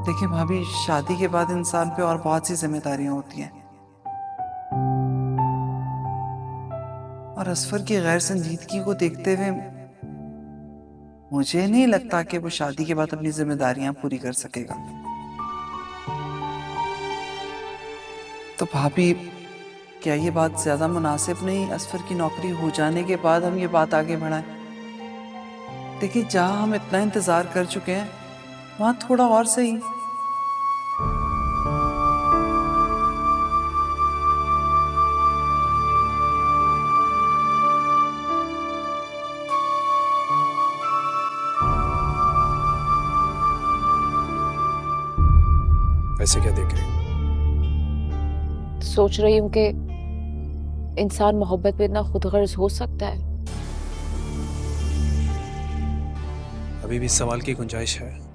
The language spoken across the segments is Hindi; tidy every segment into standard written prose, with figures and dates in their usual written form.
देखिए भाभी, शादी के बाद इंसान पे और बहुत सी जिम्मेदारियां होती हैं, और असफर की गैर संजीदगी को देखते हुए मुझे नहीं लगता कि वो शादी के बाद अपनी जिम्मेदारियां पूरी कर सकेगा। तो भाभी, क्या ये बात ज्यादा मुनासिब नहीं असफर की नौकरी हो जाने के बाद हम ये बात आगे बढ़ाएं? देखिए, जहां हम इतना इंतजार कर चुके हैं वहां थोड़ा और सही। ऐसे क्या देख रही हो? सोच रही हूँ कि इंसान मोहब्बत में इतना खुदगर्ज हो सकता है। अभी भी इस सवाल की गुंजाइश है।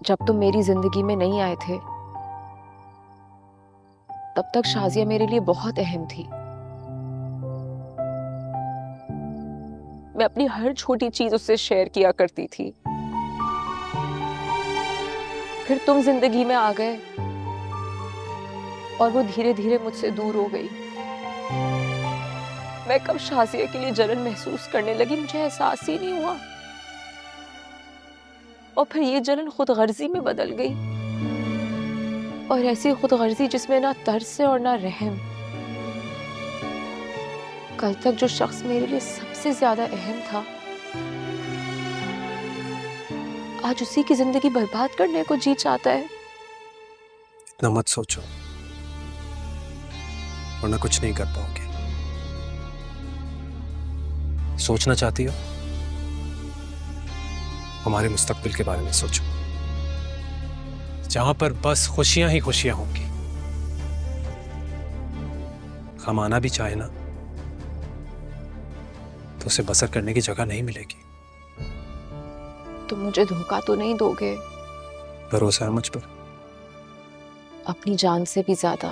जब तुम मेरी जिंदगी में नहीं आए थे तब तक शाजिया मेरे लिए बहुत अहम थी। मैं अपनी हर छोटी चीज उससे शेयर किया करती थी। फिर तुम जिंदगी में आ गए और वो धीरे धीरे मुझसे दूर हो गई। मैं कब शाजिया के लिए जलन महसूस करने लगी मुझे एहसास ही नहीं हुआ, और फिर ये जलन खुदगर्जी में बदल गई, और ऐसी खुदगर्जी जिसमें ना तरस है और ना रहम। कल तक जो शख्स मेरे लिए सबसे ज्यादा अहम था आज उसी की जिंदगी बर्बाद करने को जी चाहता है। इतना मत सोचो, वरना कुछ नहीं कर पाओगे। सोचना चाहती हो? हमारे मुस्तकबिल के बारे में सोचो, जहां पर बस खुशियां ही खुशियां होंगी। हम आना भी चाहे ना तो उसे बसर करने की जगह नहीं मिलेगी। तुम मुझे धोखा तो नहीं दोगे? भरोसा है मुझ पर। अपनी जान से भी ज्यादा।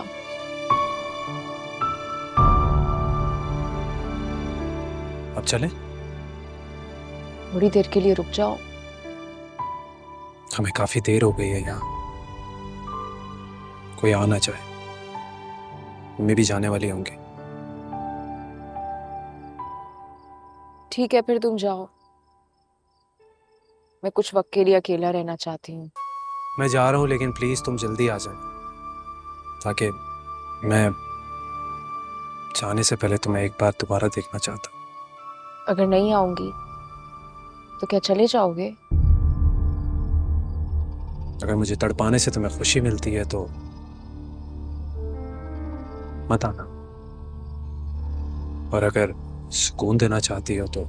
अब चलें? थोड़ी देर के लिए रुक जाओ। हमें काफी देर हो गई है यहाँ। कोई आना चाहे, मैं भी जाने वाली होंगी। ठीक है, फिर तुम जाओ। मैं कुछ वक्त के लिए अकेला रहना चाहती हूँ। मैं जा रहा हूँ, लेकिन प्लीज तुम जल्दी आ जाना, ताकि मैं जाने से पहले तुम्हें एक बार दोबारा देखना चाहता हूँ। अगर नहीं आऊंगी तो क्या चले जाओगे? अगर मुझे तड़पाने से तुम्हें खुशी मिलती है तो मत आना, और अगर सुकून देना चाहती हो तो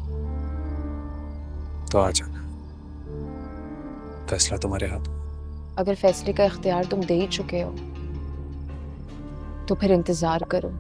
आ जाना। फैसला तुम्हारे हाथ। अगर फैसले का इख्तियार तुम दे ही चुके हो तो फिर इंतजार करो।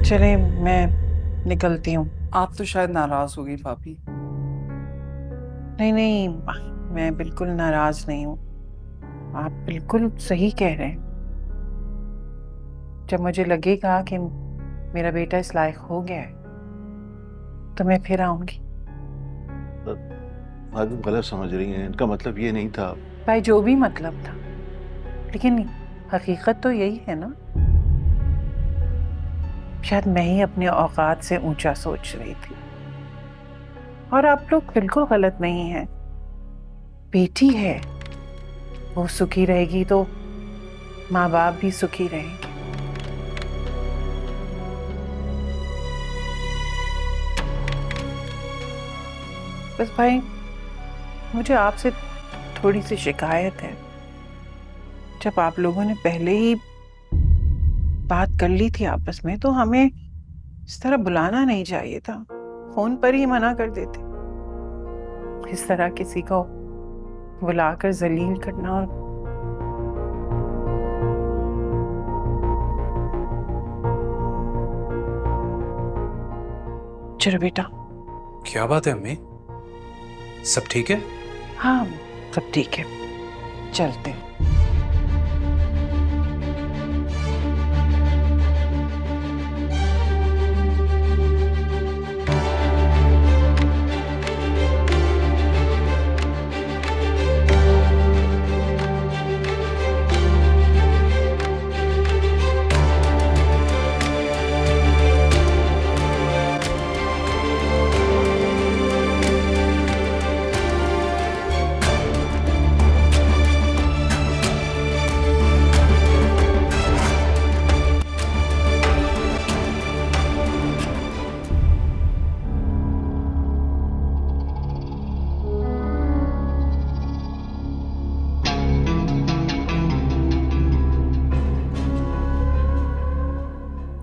चले, मैं निकलती हूँ। आप तो शायद नाराज होगी भाभी। नहीं नहीं, मैं बिल्कुल नाराज नहीं हूँ। आप बिल्कुल सही कह रहे हैं। जब मुझे लगेगा कि मेरा बेटा इस लायक हो गया है तो मैं फिर आऊंगी। आप गलत समझ रही हैं, इनका मतलब ये नहीं था। भाई, जो भी मतलब था, लेकिन हकीकत तो यही है ना। शायद मैं ही अपने औकात से ऊंचा सोच रही थी, और आप लोग बिल्कुल गलत नहीं हैं। बेटी है, वो सुखी रहेगी तो माँ बाप भी सुखी रहेंगे। बस भाई, मुझे आपसे थोड़ी सी शिकायत है। जब आप लोगों ने पहले ही बात कर ली थी आपस में तो हमें इस तरह बुलाना नहीं चाहिए था। फोन पर ही मना कर देते। इस तरह किसी को बुलाकर जलील करना। और चलो बेटा। क्या बात है अम्मी, सब ठीक है? हाँ सब ठीक है, चलते हैं।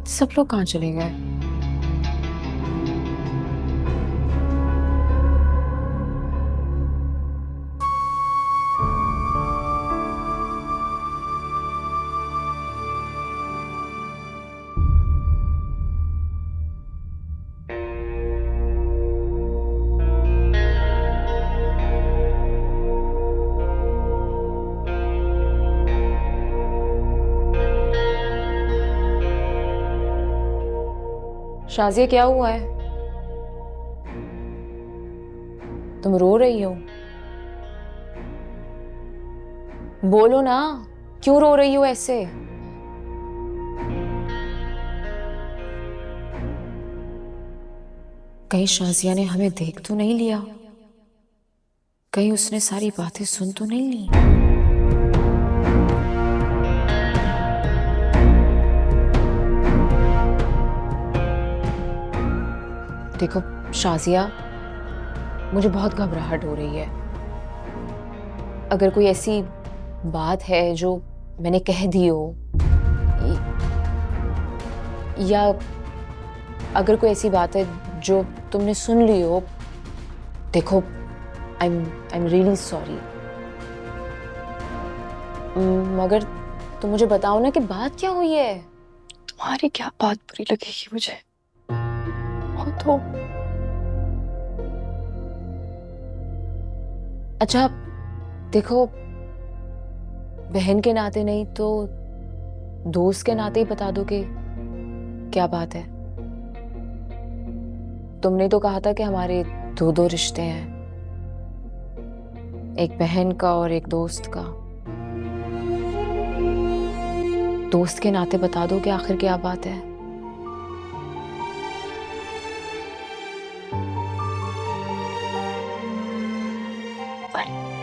सब लोग कहाँ चले गए? शाजिया क्या हुआ है? तुम रो रही हो? बोलो ना, क्यों रो रही हो ऐसे? कहीं शाजिया ने हमें देख तो नहीं लिया? कहीं उसने सारी बातें सुन तो नहीं ली? देखो शाजिया, मुझे बहुत घबराहट हो रही है। अगर कोई ऐसी बात है जो मैंने कह दी हो, या अगर कोई ऐसी बात है जो तुमने सुन ली हो, देखो आई एम रियली सॉरी, मगर तुम मुझे बताओ ना कि बात क्या हुई है? तुम्हारी क्या बात बुरी लगेगी मुझे? वो तो अच्छा देखो, बहन के नाते नहीं तो दोस्त के नाते ही बता दो कि क्या बात है। तुमने तो कहा था कि हमारे दो दो रिश्ते हैं, एक बहन का और एक दोस्त का। दोस्त के नाते बता दो कि आखिर क्या बात है।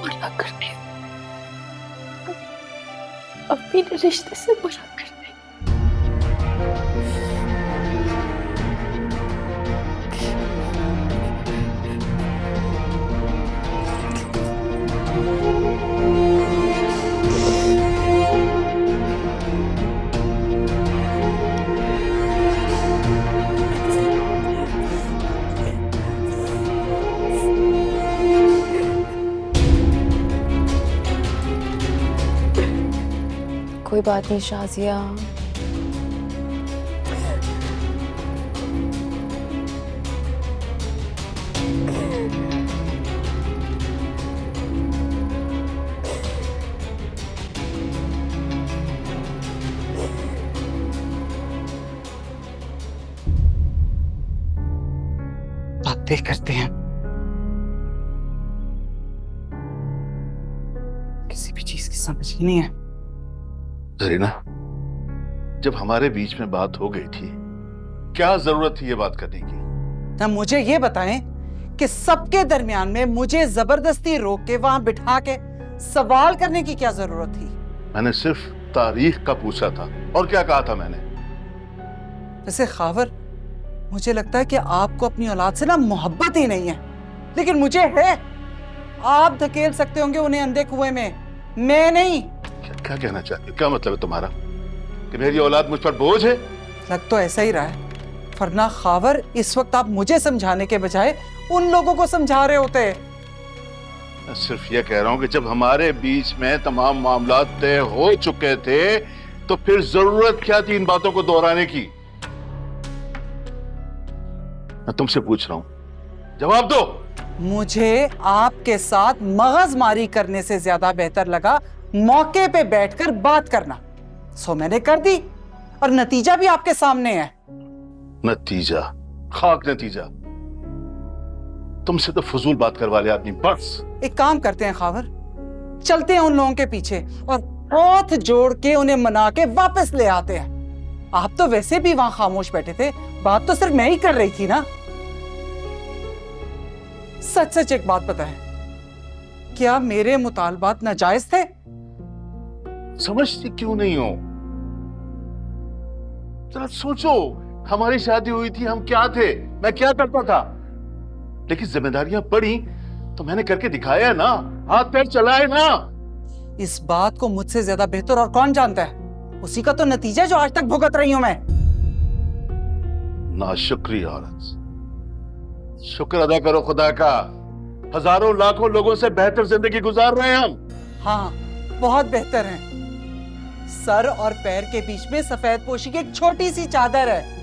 बुरा करने, अपने रिश्ते से बुरा करने। कोई बात नहीं शाजिया, बातें करते हैं, किसी भी चीज की समझ ही नहीं है। जरीना, जब हमारे बीच में बात हो गई थी, क्या जरूरत थी ये बात करने की? ना मुझे ये बताएं कि सबके दरमियान में मुझे जबरदस्ती रोक के वहां बिठा के सवाल करने की क्या जरूरत थी? मैंने सिर्फ तारीख का पूछा था। और क्या कहा था मैंने? वैसे खावर, मुझे लगता है कि आपको अपनी औलाद से ना मोहब्बत ही नहीं है, लेकिन मुझे है। आप धकेल सकते होंगे उन्हें अंधे कुएं में, मैं नहीं। क्या कहना चाहते हो? क्या मतलब है तुम्हारा कि मेरी औलाद मुझ पर बोझ है? लग तो ऐसा ही रहा है, वरना खावर इस वक्त आप मुझे समझाने के बजाय उन लोगों को समझा रहे होते। मैं सिर्फ ये कह रहा हूं कि जब हमारे बीच में तमाम मामला तय हो चुके थे तो फिर जरूरत क्या थी इन बातों को दोहराने की? मैं तुमसे पूछ रहा हूं, जवाब दो। मुझे आपके साथ मगजमारी करने से ज्यादा बेहतर लगा मौके पे बैठकर बात करना। सो मैंने कर दी और नतीजा भी आपके सामने है। नतीजा? खाक नतीजा। तुमसे तो फजूल बात करवा लिया आदमी, बस। एक काम करते हैं खावर, चलते हैं उन लोगों के पीछे और हाथ जोड़ के उन्हें मना के वापस ले आते हैं। आप तो वैसे भी वहां खामोश बैठे थे, बात तो सिर्फ मैं ही कर रही थी ना। सच सच एक बात बताएं, क्या मेरे मुतालबात नाजायज थे? समझती क्यों नहीं हो? जरा सोचो, हमारी शादी हुई थी, हम क्या थे, मैं क्या करता था, लेकिन जिम्मेदारियां पड़ी तो मैंने करके दिखाया ना, हाथ पैर चलाए ना। इस बात को मुझसे ज्यादा बेहतर और कौन जानता है? उसी का तो नतीजा जो आज तक भुगत रही हूं मैं। नाशुक्री औरत, शुक्र अदा करो खुदा का, हजारों लाखों लोगों से बेहतर जिंदगी गुजार रहे हैं हम। हाँ, बहुत बेहतर हैं। सर और पैर के बीच में सफेद पोशी की एक छोटी सी चादर है।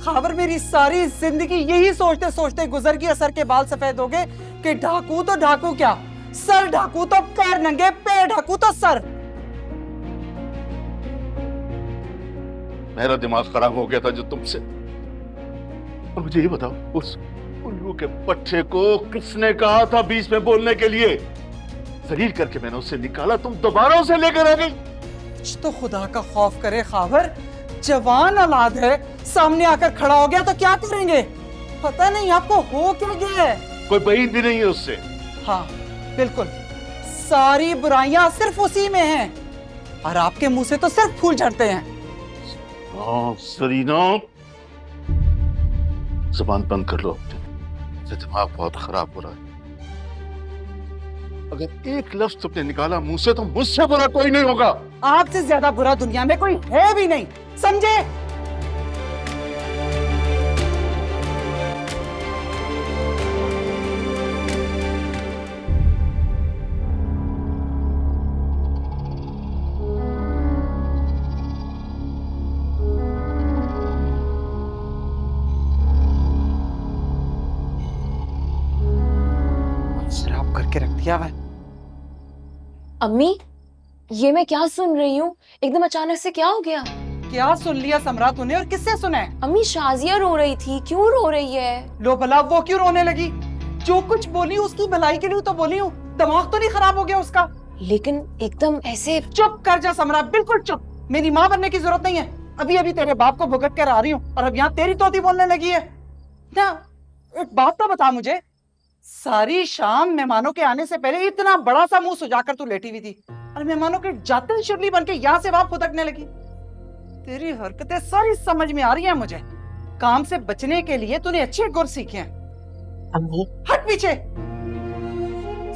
खाबर मेरी सारी जिंदगी यही सोचते सोचते गुजर गई, सर के बाल सफेद हो गए कि ढाकू तो ढाकू क्या, सर ढाकू तो पैर नंगे, पैर ढाकू तो सर। मेरा दिमाग खराब हो गया था जो तुमसे। और मुझे ये बताओ, उस उल्लू के पट्टे को किसने कहा था बीच में बोलने के लिए? जलील करके मैंने उसे निकाला, तुम दोबारा उसे लेकर आ गई। कुछ तो खुदा का खौफ करे खाबर, जवान औलाद है, सामने आकर खड़ा हो गया तो क्या करेंगे? पता नहीं आपको हो क्या गया है। कोई बहीन भी नहीं है उससे। हाँ बिल्कुल, सारी बुराइयां सिर्फ उसी में हैं और आपके मुंह से तो सिर्फ फूल झड़ते हैं। हाँ सरीना, जुबान बंद कर लो अपने, दिमाग बहुत खराब हो रहा है। अगर एक लफ्ज तुमने निकाला मुंह से तो मुझसे बुरा कोई नहीं होगा। आपसे ज्यादा बुरा दुनिया में कोई है भी नहीं, समझे? शराब करके रख दिया है। अम्मी, ये मैं क्या सुन रही हूँ? एकदम अचानक से क्या हो गया? क्या सुन लिया समरा तूने, और किससे सुना है? अम्मी, शाजिया रो रही थी, क्यों रो रही है? लो भला वो क्यों रोने लगी? जो कुछ बोली उसकी भलाई के लिए तो बोली हूँ, दिमाग तो नहीं खराब हो गया उसका? लेकिन एकदम ऐसे। चुप कर जा समरा, बिल्कुल चुप। मेरी माँ बनने की जरूरत नहीं है। अभी अभी तेरे बाप को भुगत कर आ रही हूँ और अब यहाँ तेरी तोती बोलने लगी है ना। एक बात तो बता मुझे, सारी शाम मेहमानों के आने से पहले इतना बड़ा सा मुंह सुजाकर तू लेटी हुई थी और मेहमानों के जाते ही शुरली बन के यहाँ से वहां फुदकने लगी। तेरी हरकतें सारी समझ में आ रही हैं मुझे। काम से बचने के लिए तूने अच्छे गुर सीखे हैं। अम्मी, हट पीछे,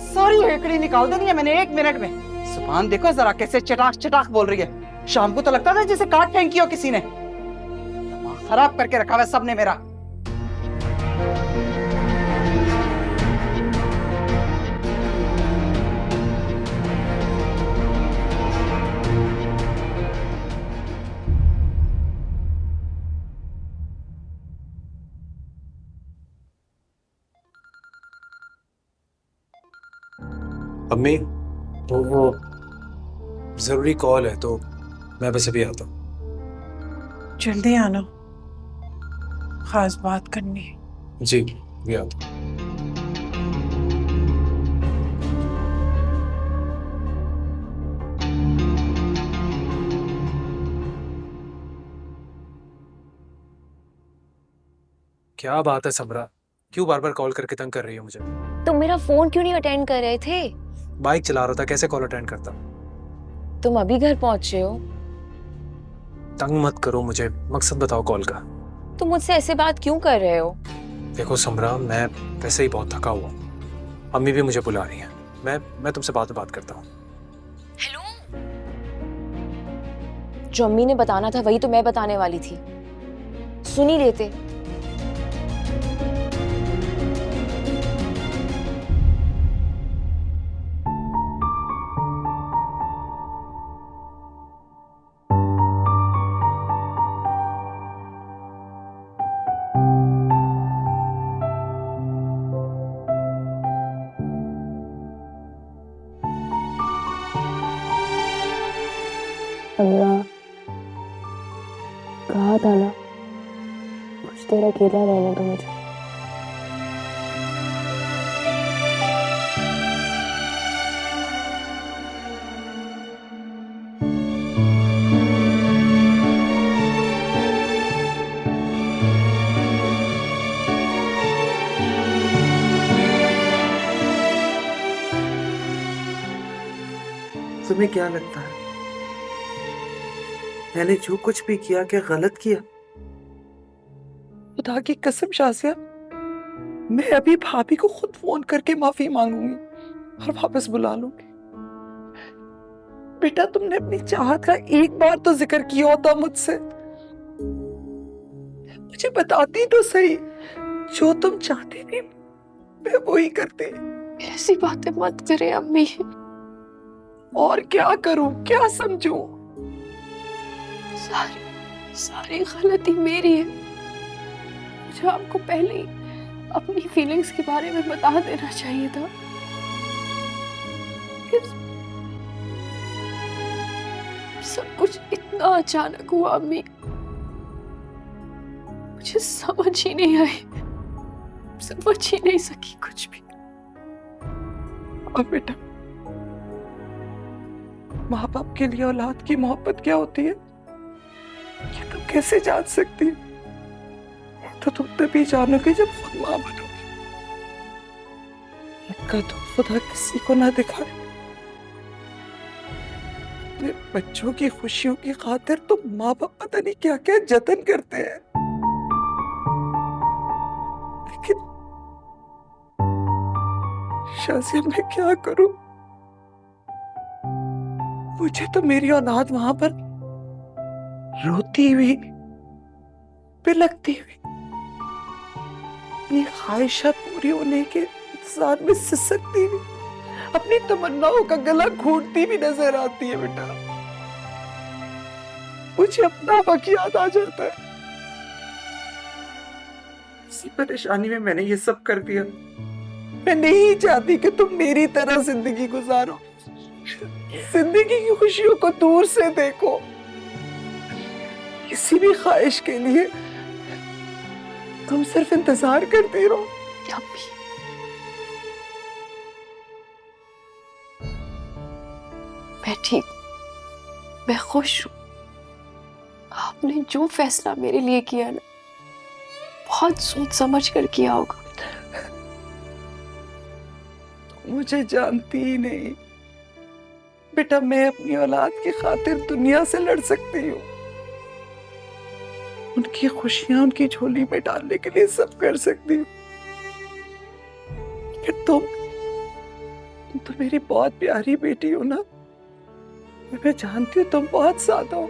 सारी हेकड़ी निकाल देनी है मैंने 1 मिनट में। जुबान देखो जरा कैसे चटाक चटाक बोल रही है। शाम को तो लगता था जैसे काट फेंकी हो किसी ने। दिमाग खराब करके रखा हुआ है सबने मेरा। अम्मी, वो जरूरी कॉल है तो मैं बस अभी आता हूँ। जल्दी आना, खास बात करनी है। जी, भी आता हूँ। क्या बात है समरा, क्यों बार बार कॉल करके तंग कर रही हो मुझे? तुम मेरा फोन क्यों नहीं अटेंड कर रहे थे? बाइक चला रहा था, कैसे कॉल अटेंड करता? तुम अभी घर पहुंचे हो? तंग मत करो मुझे, मकसद बताओ कॉल का। तुम मुझसे ऐसे बात क्यों कर रहे हो? देखो समरा, मैं वैसे ही बहुत थका हुआ हूँ। अम्मी भी मुझे बुला रही हैं। मैं तुमसे बाद में बात करता हूँ। हेलो, जो अम्मी ने बताना था वही तो मैं बताने वाली थी, सुन ही लेते। कुछ देर अकेला रहने दो मुझे। तुम्हें क्या लगता है मैंने जो कुछ भी किया क्या गलत किया? खुदा की कसम शाजिया, मैं अभी भाभी को खुद फोन करके माफी मांगूंगी और वापस बुला लूंगी। बेटा तुमने अपनी चाहत का एक बार तो जिक्र किया होता मुझसे, मुझे बताती तो सही। जो तुम चाहती थी मैं वही करती। ऐसी बातें मत करें अम्मी। और क्या करूं, क्या समझूं? सारी गलती मेरी है। मुझे आपको पहले ही अपनी फीलिंग्स के बारे में बता देना चाहिए था। सब कुछ इतना अचानक हुआ अम्मी, मुझे समझ ही नहीं आई, समझ ही नहीं सकी कुछ भी। और बेटा, माँ बाप के लिए औलाद की मोहब्बत क्या होती है ये तुम कैसे जान सकती हो? ये तो तुम तभी जानोगे जब खुद माँ बनोगी। इनका तो खुदा किसी को ना दिखाए। अपने बच्चों की खुशियों की खातिर तो माँ बाप पता नहीं क्या क्या जतन करते हैं, लेकिन शाजिया मैं क्या करूं? मुझे तो मेरी औलाद वहां पर रोती हुई, बिलखती हुई, अपनी ख्वाहिशात पूरी होने के इंतजार में सिसकती हुई, अपनी तमन्नाओं का गला घोंटती भी नजर आती है। बेटा मुझे अपना वक्त याद आ जाता है। इसी परेशानी में मैंने ये सब कर दिया। मैं नहीं चाहती कि तुम मेरी तरह जिंदगी गुजारो, जिंदगी की खुशियों को दूर से देखो। किसी भी ख्वाहिश के लिए तुम सिर्फ इंतजार करती रहो। अम्मी, मैं ठीक, मैं खुश हूं। आपने जो फैसला मेरे लिए किया ना, बहुत सोच समझ कर किया होगा। मुझे जानती ही नहीं बेटा, मैं अपनी औलाद की खातिर दुनिया से लड़ सकती हूँ, उनकी खुशियां उनकी झोली में डालने के लिए सब कर सकती हूँ। फिर तुम तो मेरी बहुत प्यारी बेटी हो ना। मैं जानती हूँ तुम बहुत सादा हो,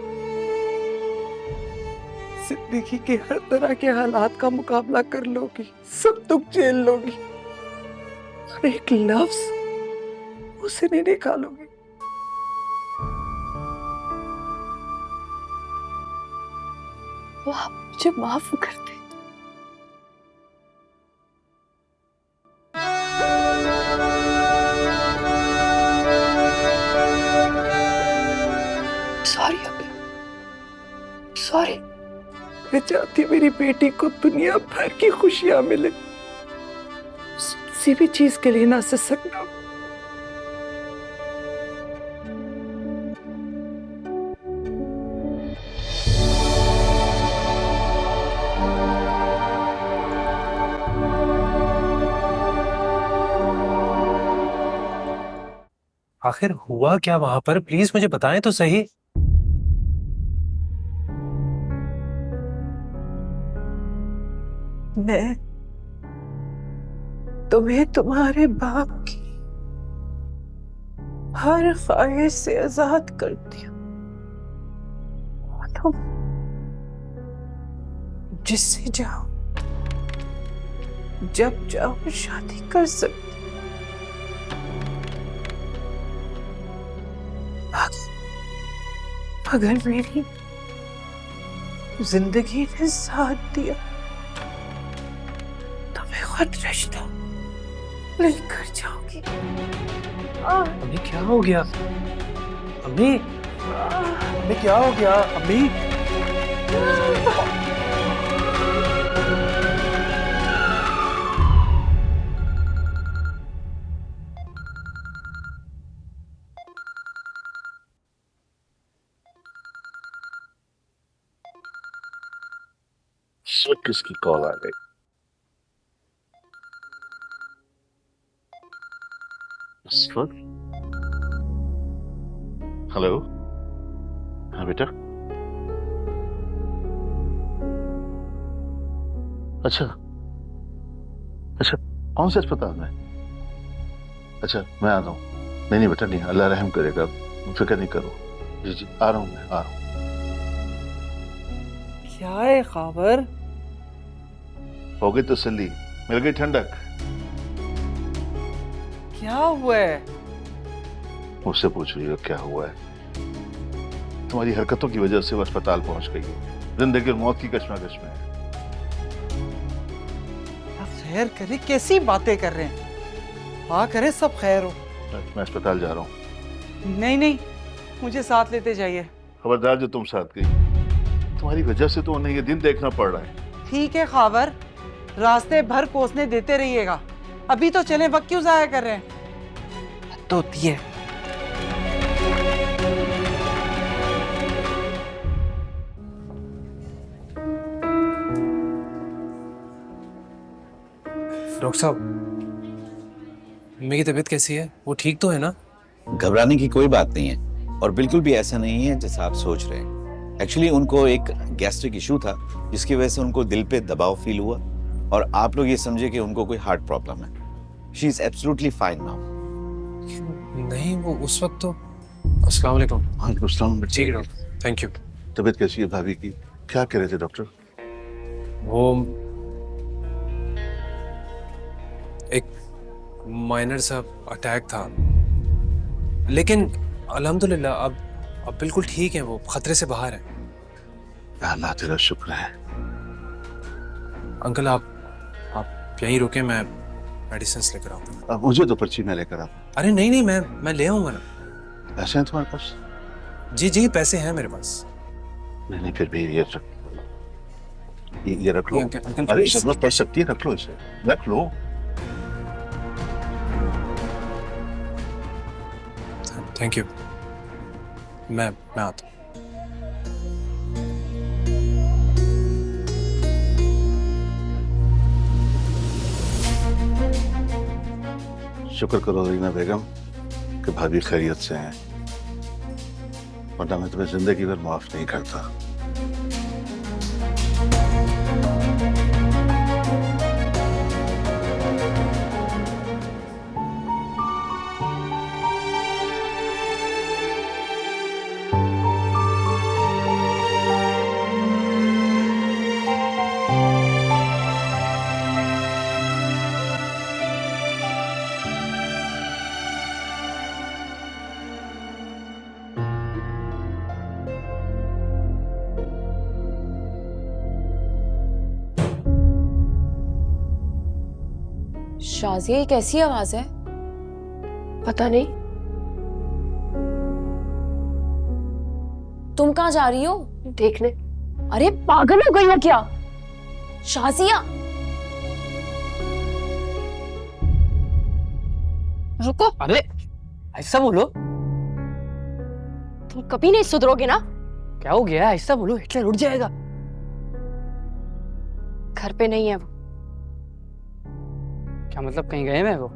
जिंदगी के हर तरह के हालात का मुकाबला कर लोगी, सब दुख झेल लोगी, और एक लफ्ज उसे नहीं निकालोगी। वो आप मुझे माफ कर दे। सॉरी अभी, सॉरी। मैं चाहती मेरी बेटी को दुनिया भर की खुशियां मिले, किसी भी चीज के लिए ना सिसकना। आखिर हुआ क्या वहां पर? प्लीज मुझे बताएं तो सही। मैं तुम्हें तुम्हारे बाप की हर ख्वाहिश से आजाद करती हूँ। तुम जिससे जाओ, जब चाहो शादी कर सकते। अगर मेरी जिंदगी ने साथ दिया तो मैं खुद रिश्ता लेकर जाऊंगी। अम्मी क्या हो गया? अम्मी, अम्मी क्या हो गया? अम्मी किसकी कॉल आ गई? इस वक्त? हेलो, हाँ बेटा। अच्छा अच्छा, कौन से अस्पताल में? अच्छा, मैं आता हूँ। नहीं नहीं बेटा, नहीं, अल्लाह रहम करेगा, फिक्र नहीं करो। जी जी, आ रहा हूँ, मैं आ रहा हूँ। क्या है खावर? हो गई तसल्ली, मिल गई ठंडक। क्या हुआ है? मुझसे पूछ रही हो क्या हुआ है? तुम्हारी हरकतों की वजह से वो अस्पताल पहुंच गई है, जिंदगी और मौत की कश्मकश में है। खैर करे, कैसी बातें कर रहे हैं? हाँ करे सब खैर हो। मैं अस्पताल जा रहा हूँ। नहीं नहीं, मुझे साथ लेते जाइए। खबरदार जो तुम साथ गई, तुम्हारी वजह से तो उन्हें ये दिन देखना पड़ रहा है। ठीक है खावर, रास्ते भर कोसने देते रहिएगा। अभी तो चलें, वक्त क्यों जाया कर रहे हैं? हद होती है। डॉक्टर साहब, मम्मी की तबीयत कैसी है? वो ठीक तो है ना? घबराने की कोई बात नहीं है और बिल्कुल भी ऐसा नहीं है जैसा आप सोच रहे हैं। एक्चुअली उनको एक गैस्ट्रिक इशू था जिसकी वजह से उनको दिल पे दबाव फील हुआ और आप लोग ये समझे कि उनको कोई हार्ट प्रॉब्लम है। She is absolutely fine now. नहीं, वो उस वक्त तो। अस्सलाम वालेकुम। वालेकुम सलाम। ठीक है डॉक्टर, थैंक यू। तबीयत कैसी है भाभी की? क्या कह रहे थे डॉक्टर? वो एक माइनर सा अटैक था, लेकिन अल्हम्दुलिल्लाह अब बिल्कुल ठीक है, वो खतरे से बाहर है। अल्लाह तेरा शुक्र है। अंकल आप यहीं रुके, मैं मेडिसिन लेकर आता हूँ। अब मुझे तो पर्ची में लेकर आप। अरे नहीं नहीं, मैं ले आऊंगा ना। पैसे हैं तुम्हारे पास? जी जी, पैसे हैं मेरे पास। नहीं नहीं, फिर भी ये रख लो। अंकल अरे प्लीज। जरूरत पड़ सकती है, रख लो इसे, रख लो। थैंक यू, मैं आता हूँ। शुक्र करो रीना बेगम कि भाभी खैरियत से हैं, वरना मैं तुम्हें जिंदगी भर माफ नहीं करता। शाजिया, ये कैसी आवाज है? पता नहीं। तुम कहाँ जा रही हो? देखने। अरे पागल हो गई हो क्या? शाजिया रुको। अरे ऐसा बोलो। तुम कभी नहीं सुधरोगे ना। क्या हो गया? ऐसा बोलो, हिटलर उड़ जाएगा। घर पे नहीं है वो। क्या मतलब, कहीं गए मैं वो?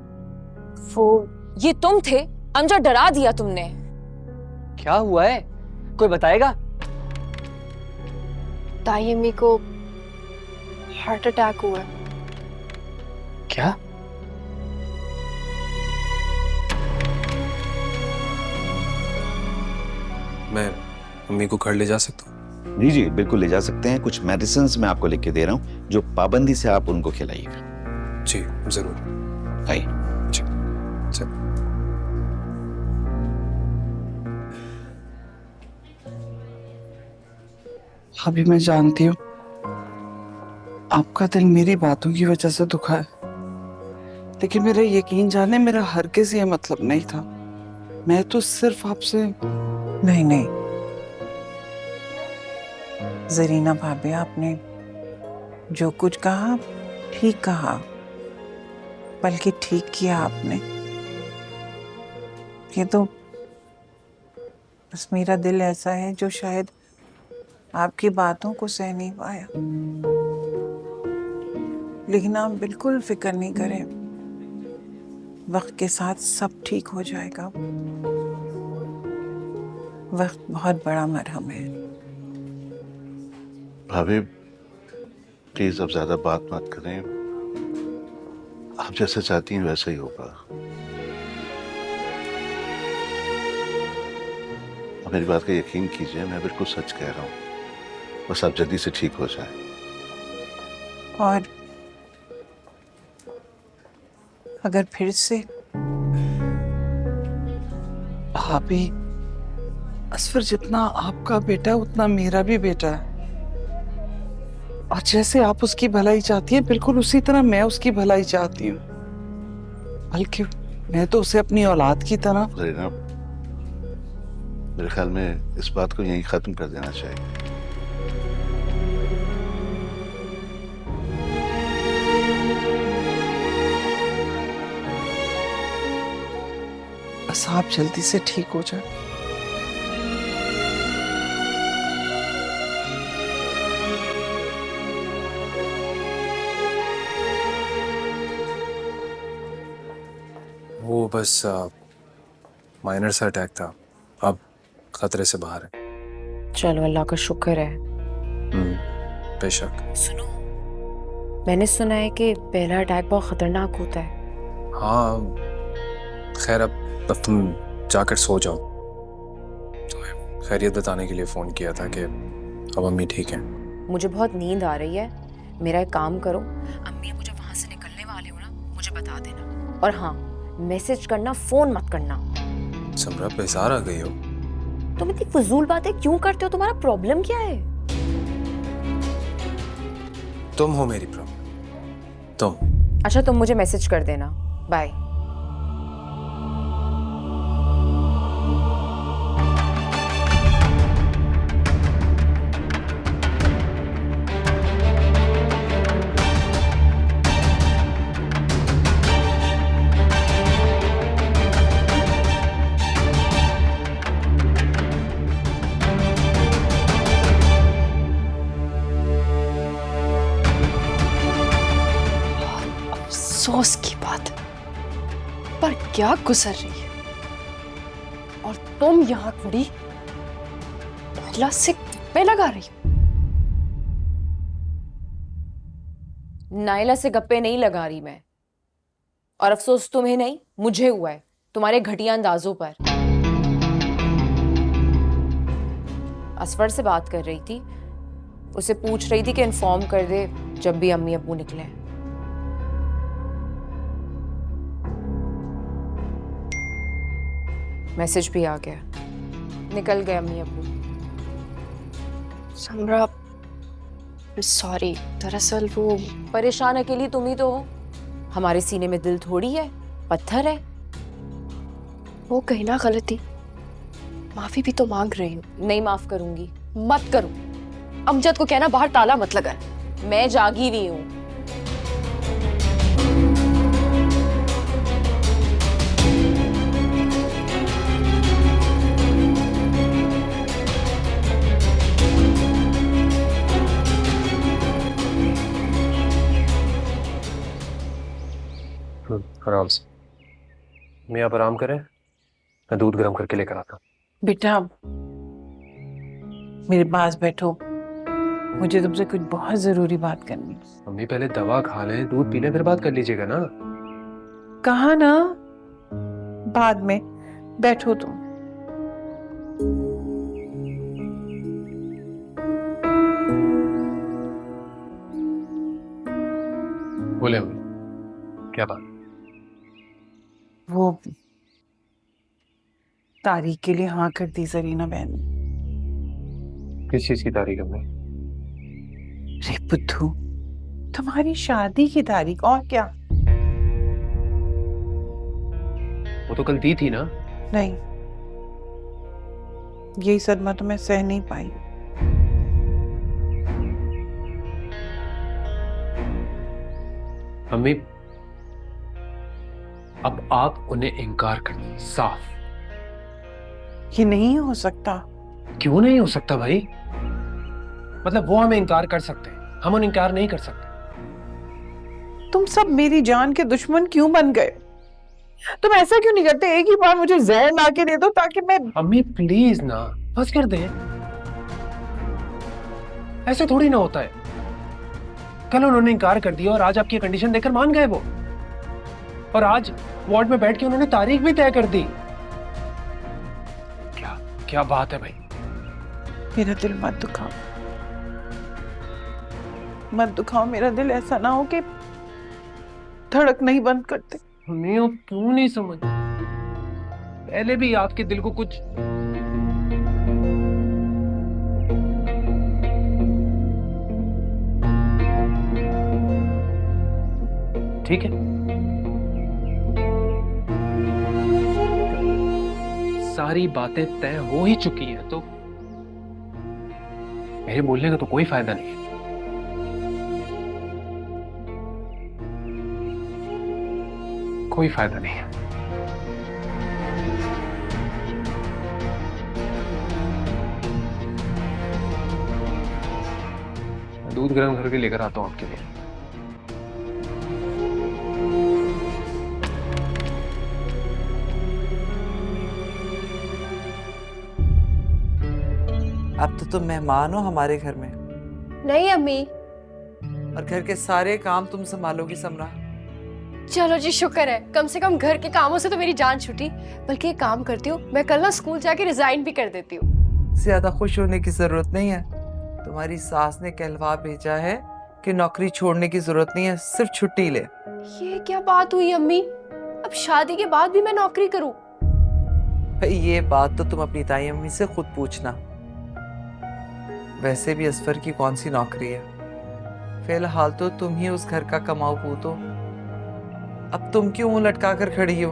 ये तुम थे? अमजद, डरा दिया तुमने। क्या हुआ है, कोई बताएगा? ताई अम्मी को हार्ट अटैक हुआ है। क्या? मैं मम्मी को घर ले जा सकता हूँ? जी जी बिल्कुल ले जा सकते हैं। कुछ मेडिसिन मैं आपको लिख के दे रहा हूँ जो पाबंदी से आप उनको खिलाइएगा। जी जरूर। आइए। जी चल। अभी मैं जानती हूँ आपका दिल मेरी बातों की वजह से दुखा है, लेकिन मेरा यकीन जाने मेरा हरगिज़ ये मतलब नहीं था। मैं तो सिर्फ आपसे। नहीं नहीं जरीना भाभी, आपने जो कुछ कहा ठीक कहा, बल्कि ठीक किया आपने। ये तो बस मेरा दिल ऐसा है जो शायद आपकी बातों को सह नहीं पाया। लेकिन आप बिल्कुल फिक्र नहीं करें, वक्त के साथ सब ठीक हो जाएगा। वक्त बहुत बड़ा मरहम है। भाभी प्लीज अब ज्यादा बात मत करें, आप जैसे चाहती हैं वैसा ही होगा। आप मेरी बात का यकीन कीजिए, मैं बिल्कुल सच कह रहा हूँ, बस आप जल्दी से ठीक हो जाएं। और अगर फिर से भाभी, असफर जितना आपका बेटा है उतना मेरा भी बेटा है, और जैसे आप उसकी भलाई चाहती हैं बिल्कुल उसी तरह मैं उसकी भलाई चाहती हूँ। बल्कि मैं तो उसे अपनी औलाद की तरह। जरीना, मेरे ख्याल में इस बात को यहीं खत्म कर देना चाहिए। बस आप जल्दी से ठीक हो जाए। वो बस माइनर सा अटैक था, अब खतरे से बाहर है। चलो अल्लाह का शुक्र है। बेशक। सुनो, मैंने सुना है कि पहला अटैक बहुत खतरनाक होता है। हाँ खैर, अब तुम जाकर सो जाओ। तुम्हें खैरियत बताने के लिए फ़ोन किया था कि अब अम्मी ठीक है। मुझे बहुत नींद आ रही है, मेरा एक काम करो, अम्मी अब जब वहाँ से निकलने वाले हो ना मुझे बता देना। और हाँ, मैसेज करना, फ़ोन मत करना। समरा बेजार आ गई हो। तुम इतनी फजूल बातें क्यों करते हो? तुम्हारा प्रॉब्लम क्या है? तुम हो मेरी प्रॉब्लम, तुम। अच्छा, तुम मुझे मैसेज कर देना। बाय। अफसोस की बात पर क्या गुजर रही है, और तुम यहाँ खड़ी पहला से गप्पे लगा रही हो। नाइला से गप्पे नहीं लगा रही मैं, और अफसोस तुम्हें नहीं मुझे हुआ है तुम्हारे घटिया अंदाजों पर। असफर से बात कर रही थी, उसे पूछ रही थी कि इन्फॉर्म कर दे जब भी अम्मी अब्बू निकले। मैसेज भी आ गया, निकल गए अम्मी अब्बू। समरा, सॉरी, दरअसल वो परेशान अकेली तुम ही तो हो, हमारे सीने में दिल थोड़ी है, पत्थर है। वो कहीं ना गलती, माफी भी तो मांग रही हूँ। नहीं माफ करूंगी। मत करो, अमजद को कहना बाहर ताला मत लगा। मैं जागी हुई हूँ। आराम से। मैं आप आराम करें, मैं दूध गर्म करके लेकर आता हूँ। बेटा मेरे पास बैठो, मुझे तुमसे कुछ बहुत जरूरी बात करनी है। अम्मी पहले दवा खा लें, दूध पी लें, फिर बात कर लीजिएगा ना। कहा ना बाद में, बैठो तुम। बोले अम्मी, क्या बात? वो तारीख के लिए हाँ कर दी जरीना बहन। किस चीज की तारीख अम्मी? रे बुद्धू, तुम्हारी शादी की तारीख, और क्या। वो तो कल दी थी ना। नहीं, यही सदमा तो मैं सह नहीं पाई। अम्मी अब आप उन्हें इनकार करिए साफ। ये नहीं हो सकता। क्यों नहीं हो सकता भाई? मतलब वो हमें इनकार कर सकते हैं, हम उन्हें इनकार नहीं कर सकते। तुम सब मेरी जान के दुश्मन क्यों बन गए? तुम ऐसा क्यों नहीं करते? एक ही बार मुझे जहर ला के दे दो ताकि मैं। अम्मी प्लीज ना, बस कर दे। ऐसे थोड़ी ना होता है। कल उन्होंने इनकार कर दिया और आज आपकी कंडीशन देखकर मान गए वो। और आज वार्ड में बैठ के उन्होंने तारीख भी तय कर दी। क्या क्या बात है भाई? मेरा दिल मत दुखाओ, मत दुखाओ मेरा दिल। ऐसा ना हो कि धड़क नहीं बंद करते। नहीं, अब क्यों नहीं समझ? पहले भी आपके दिल को कुछ ठीक है। सारी बातें तय हो ही चुकी हैं तो मेरे बोलने का तो कोई फायदा नहीं है। कोई फायदा नहीं है। मैं दूध गर्म करके लेकर आता हूं आपके लिए। अब तो तुम मेहमान हो हमारे घर में, नहीं अम्मी। और घर के सारे काम तुम संभालोगी समरा। चलो जी, शुक्र है कम से कम घर के कामों से तो मेरी जान छूटी। बल्कि एक काम करती हूँ, मैं कल ना स्कूल जाके रिजाइन भी कर देती हूँ। ज्यादा खुश होने की जरूरत नहीं है। तुम्हारी सास ने कहलवा भेजा है कि नौकरी छोड़ने की जरूरत नहीं है, सिर्फ छुट्टी ले। ये क्या बात हुई अम्मी? अब शादी के बाद भी मैं नौकरी करूँ? भाई ये बात तो तुम अपनी ताई अम्मी से खुद पूछना। वैसे भी असफर की कौन सी नौकरी है? फिलहाल तो तुम ही उस घर का कमाऊ पूत हो। अब तुम क्यों मुंह लटका कर खड़ी हो?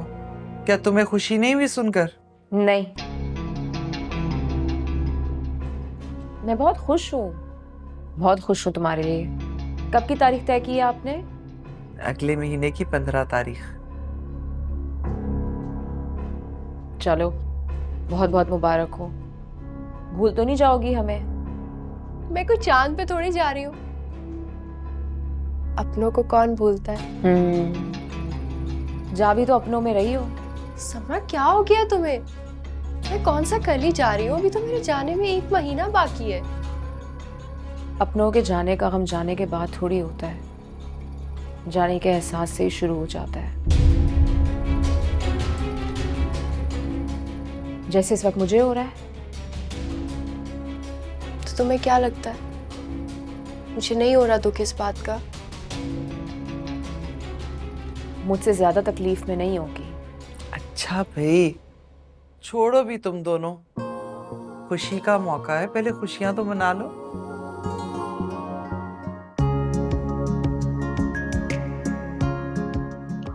क्या तुम्हें खुशी नहीं हुई सुनकर? नहीं, मैं बहुत खुश हूँ, बहुत खुश हूँ तुम्हारे लिए। कब की तारीख तय की है आपने? अगले महीने की 15 तारीख। चलो, बहुत बहुत मुबारक हो। भूल तो नहीं जाओगी हमें? मैं कोई चांद पे थोड़ी जा रही हूँ। अपनों को कौन भूलता है? जा भी तो अपनों में रही हो। समरा, क्या हो गया तुम्हें? मैं कौन सा कल ही जा रही हूँ? अभी तो मेरे जाने में 1 महीना बाकी है। अपनों के जाने का गम जाने के बाद थोड़ी होता है, जाने के एहसास से ही शुरू हो जाता है। जैसे इस वक्त मुझे हो रहा है। तो तुम्हें क्या लगता है, मुझे नहीं हो रहा दुख इस बात का? मुझसे ज्यादा तकलीफ में नहीं होगी। अच्छा भाई, छोड़ो भी तुम दोनों। खुशी का मौका है, पहले खुशियां तो मना लो।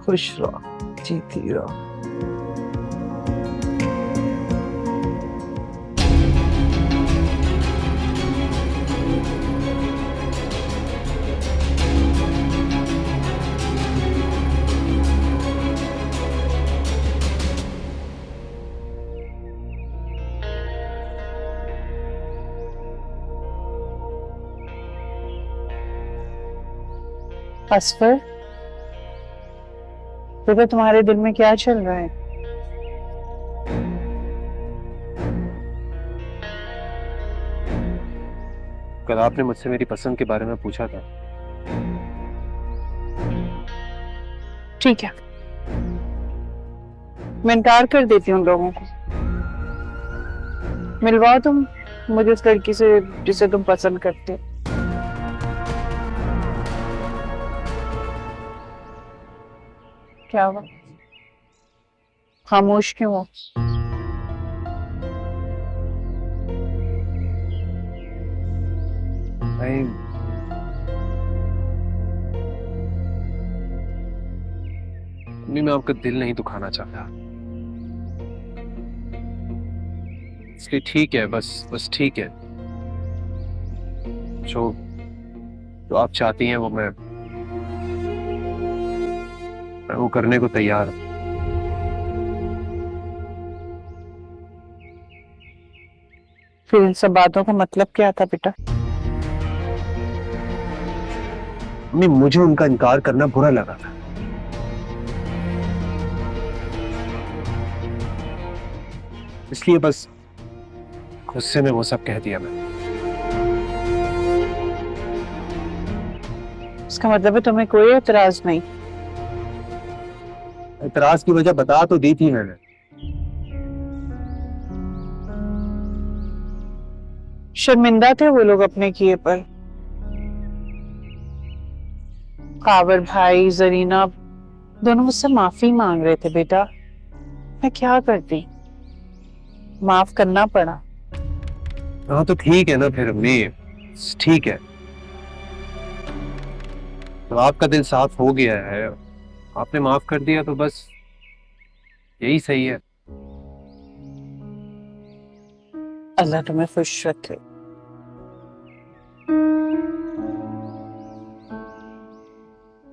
खुश रहो, जीती रहो। असफर, बेटा तुम्हारे दिल में क्या चल रहा है? कल आपने मुझसे मेरी पसंद के बारे में पूछा था। ठीक है, मैं इनकार कर देती हूँ उन लोगों को। मिलवाओ तुम मुझे उस लड़की से जिसे तुम पसंद करते हो। क्या हुआ? खामोश क्यों हो? मैं आपका दिल नहीं दुखाना चाहता, इसलिए ठीक है, बस ठीक है। जो जो आप चाहती हैं मैं वो करने को तैयार हूं। फिर इन सब बातों का मतलब क्या था बेटा? अम्मी मुझे उनका इनकार करना बुरा लगा था। इसलिए बस गुस्से में वो सब कह दिया मैंने। इसका मतलब है तुम्हें कोई एतराज नहीं? एतराज की वजह बता तो दी थी मैंने। शर्मिंदा थे वो लोग अपने किए पर। कावर भाई, जरीना दोनों मुझसे माफी मांग रहे थे। बेटा मैं क्या करती, माफ करना पड़ा। हाँ तो ठीक है ना फिर अम्मी, ठीक है। तो आपका दिल साफ हो गया है, आपने माफ कर दिया तो बस यही सही है। अल्लाह तुम्हें खुश रखे।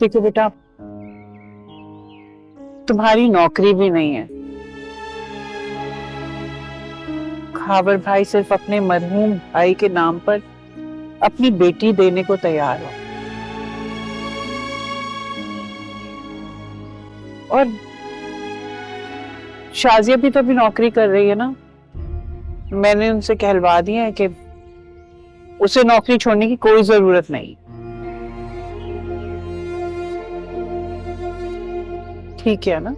देखो बेटा, तुम्हारी नौकरी भी नहीं है। खावर भाई सिर्फ अपने मरहूम भाई के नाम पर अपनी बेटी देने को तैयार हो। और शाजिया भी तो अभी नौकरी कर रही है ना। मैंने उनसे कहलवा दिया है कि उसे नौकरी छोड़ने की कोई जरूरत नहीं। ठीक है ना?